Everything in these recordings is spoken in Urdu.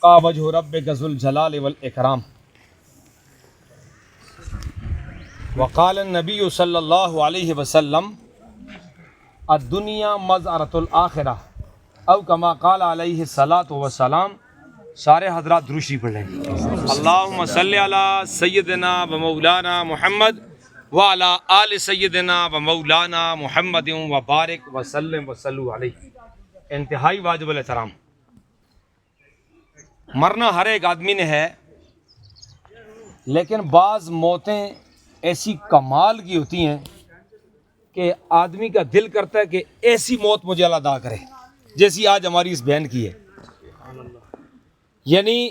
یبقى وجه ربك ذو الجلال والإكرام وقال النبي صلی اللہ علیہ وسلم الدنیا مزرعۃ الآخرہ او کما قال علیہ الصلاۃ والسلام. سارے حضرات دروشی پڑھ لیں. اللہم صلی علی سیدنا و مولانا محمد وعلی آل سیدنا و مولانا محمد وبارک وسلم وصلو علیہ. انتہائی واجب الاحترام. مرنا ہر ایک آدمی نے ہے، لیکن بعض موتیں ایسی کمال کی ہوتی ہیں کہ آدمی کا دل کرتا ہے کہ ایسی موت مجھے اللہ عطا کرے جیسی آج ہماری اس بہن کی ہے. یعنی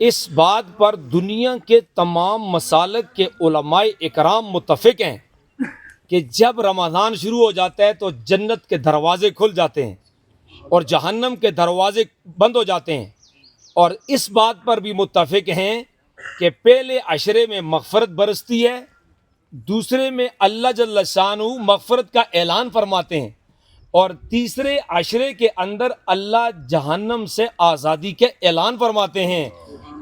اس بات پر دنیا کے تمام مسالک کے علماء اکرام متفق ہیں کہ جب رمضان شروع ہو جاتا ہے تو جنت کے دروازے کھل جاتے ہیں اور جہنم کے دروازے بند ہو جاتے ہیں. اور اس بات پر بھی متفق ہیں کہ پہلے عشرے میں مغفرت برستی ہے، دوسرے میں اللہ جل شانہ مغفرت کا اعلان فرماتے ہیں، اور تیسرے عشرے کے اندر اللہ جہنم سے آزادی کے اعلان فرماتے ہیں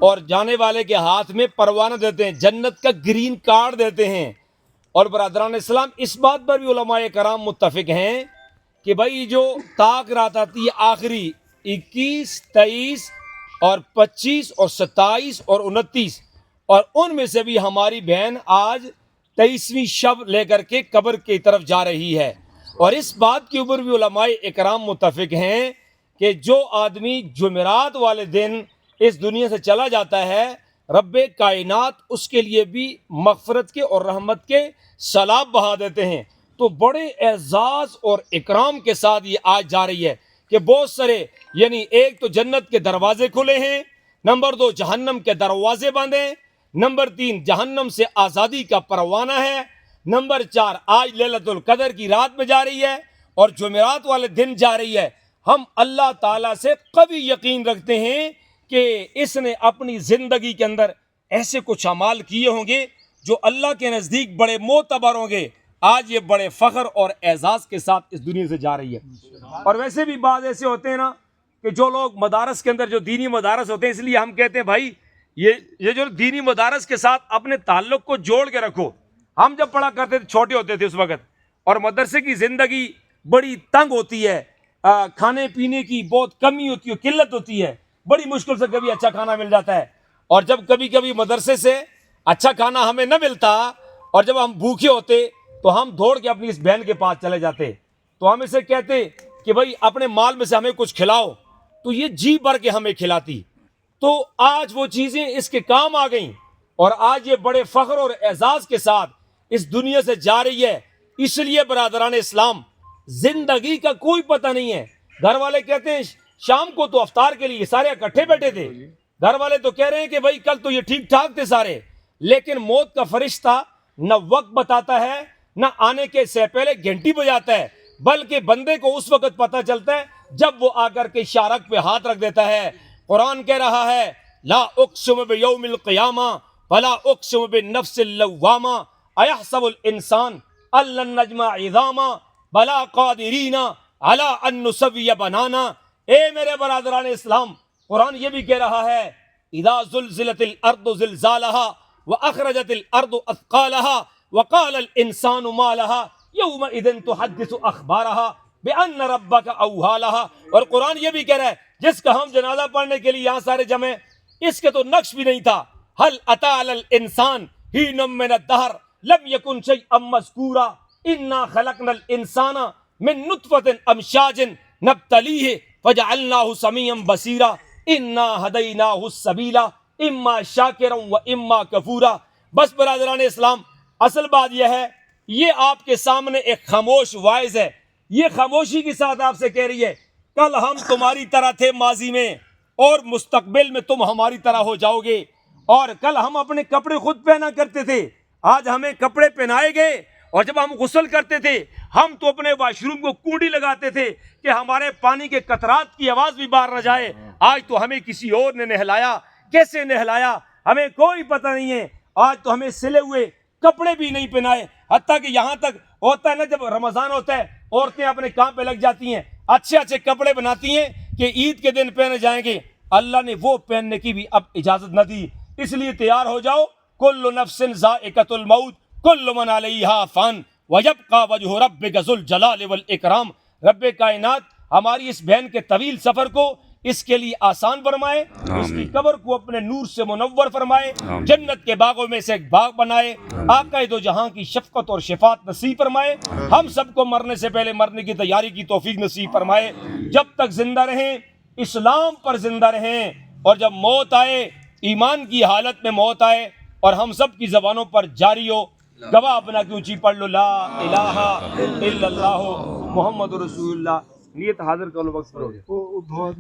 اور جانے والے کے ہاتھ میں پروانہ دیتے ہیں، جنت کا گرین کارڈ دیتے ہیں. اور برادران اسلام، اس بات پر بھی علماء کرام متفق ہیں کہ بھائی جو طاق رات آتی ہے آخری 21، 23 اور 25 اور 27 اور 29، اور ان میں سے بھی ہماری بہن آج 23ویں شب لے کر کے قبر کی طرف جا رہی ہے. اور اس بات کے اوپر بھی علماء اکرام متفق ہیں کہ جو آدمی جمعرات والے دن اس دنیا سے چلا جاتا ہے، رب کائنات اس کے لیے بھی مغفرت کے اور رحمت کے سیلاب بہا دیتے ہیں. تو بڑے اعزاز اور اکرام کے ساتھ یہ آج جا رہی ہے کہ بہت سارے، یعنی ایک تو جنت کے دروازے کھلے ہیں، نمبر 2 جہنم کے دروازے بند ہیں، نمبر 3 جہنم سے آزادی کا پروانہ ہے، نمبر 4 آج لیلۃ القدر کی رات میں جا رہی ہے اور جمعرات والے دن جا رہی ہے. ہم اللہ تعالیٰ سے قوی یقین رکھتے ہیں کہ اس نے اپنی زندگی کے اندر ایسے کچھ اعمال کیے ہوں گے جو اللہ کے نزدیک بڑے معتبر ہوں گے. آج یہ بڑے فخر اور اعزاز کے ساتھ اس دنیا سے جا رہی ہے. اور ویسے بھی بعض ایسے ہوتے ہیں نا کہ جو لوگ مدارس کے اندر، جو دینی مدارس ہوتے ہیں، اس لیے ہم کہتے ہیں بھائی یہ جو دینی مدارس کے ساتھ اپنے تعلق کو جوڑ کے رکھو. ہم جب پڑھا کرتے تھے، چھوٹے ہوتے تھے اس وقت، اور مدرسے کی زندگی بڑی تنگ ہوتی ہے، کھانے پینے کی بہت کمی ہوتی ہے، قلت ہوتی ہے، بڑی مشکل سے کبھی اچھا کھانا مل جاتا ہے. اور جب کبھی کبھی مدرسے سے اچھا کھانا ہمیں نہ ملتا اور جب ہم بھوکے ہوتے تو ہم دوڑ کے اپنی اس بہن کے پاس چلے جاتے، تو ہم اسے کہتے کہ بھائی اپنے مال میں سے ہمیں کچھ کھلاؤ، تو یہ جی بھر کے ہمیں کھلاتی. تو آج وہ چیزیں اس کے کام آ گئیں اور آج یہ بڑے فخر اور اعزاز کے ساتھ اس دنیا سے جا رہی ہے. اس لیے برادران اسلام، زندگی کا کوئی پتہ نہیں ہے. گھر والے کہتے ہیں شام کو تو افطار کے لیے سارے اکٹھے بیٹھے تھے، گھر والے تو کہہ رہے ہیں کہ بھائی کل تو یہ ٹھیک ٹھاک تھے سارے، لیکن موت کا فرشتہ نہ وقت بتاتا ہے، نہ آنے کے سے پہلے گھنٹی بجاتا ہے، بلکہ بندے کو اس وقت پتہ چلتا ہے جب وہ آ کر کے شارک پہ ہاتھ رکھ دیتا ہے. قرآن کہہ رہا ہے لا اقسم بیوم القیامہ ولا اقسم بالنفس اللوامہ ایحسب الانسان ان لن نجمع عظاما بلا قادرین علی ان نسوی بنانا. اے میرے برادران اسلام، قرآن یہ بھی کہہ رہا ہے اذا زلزلت الارض زلزالها واخرجت الارض اثقالها وقال الانسان ما لها یومئذ تحدث اخبارها بان ربک اوحی لها. اور قرآن یہ بھی کہہ رہا ہے جس کا ہم جنازہ پڑھنے کے لیے یہاں سارے جمع، اس کے تو نقش بھی نہیں تھا. هل اتى على الانسان حين من الدهر لم يكن شيئا مذكورا انا خلقنا الانسان من نطفة امشاج نبتليه فجعلناه سميعا بصيرا انا هديناه السبيل اما شاكرا واما كفورا. بس برادران اسلام، اصل بات یہ ہے، یہ آپ کے سامنے ایک خاموش وائز ہے، یہ خاموشی کے ساتھ آپ سے کہہ رہی ہے کل ہم تمہاری طرح تھے ماضی میں، اور مستقبل میں تم ہماری طرح ہو جاؤ گے. اور کل ہم اپنے کپڑے خود پہنا کرتے تھے، آج ہمیں کپڑے پہنائے گئے. اور جب ہم غسل کرتے تھے ہم تو اپنے واش روم کو کنڈی لگاتے تھے کہ ہمارے پانی کے قطرات کی آواز بھی باہر نہ جائے. آج تو ہمیں کسی اور نے نہلایا، کیسے نہلایا ہمیں کوئی پتہ نہیں ہے. آج تو ہمیں سلے ہوئے کپڑے بھی نہیں پہنائے، حتیٰ کہ یہاں تک ہوتا ہے نا جب رمضان ہوتا ہے عورتیں اپنے کام پہ لگ جاتی ہیں، اچھے اچھے کپڑے بناتی ہیں کہ عید کے دن پہنے جائیں گے. اللہ نے وہ پہننے کی بھی اب اجازت نہ دی. اس لیے تیار ہو جاؤ. کل نفس ذائقۃ الموت کل من علیہا فان ویبقى وجہ ربک ذو الجلال والاکرام. رب کائنات ہماری اس بہن کے طویل سفر کو اس کے لیے آسان فرمائے, اس کی قبر کو اپنے نور سے منور فرمائے, جنت کے باغوں میں سے ایک باغ بنائے, آقا دو جہاں کی شفقت اور شفاعت نصیب فرمائے. ہم سب کو مرنے سے پہلے مرنے کی تیاری کی توفیق نصیب فرمائے. جب تک زندہ رہیں اسلام پر زندہ رہیں, اور جب موت آئے ایمان کی حالت میں موت آئے اور ہم سب کی زبانوں پر جاری ہو, گواہ اپنا کی اونچی پڑھ لو لا الہ الا اللہ محمد رسول اللہ. نیت حاضر کرو وقت پر ہو گیا.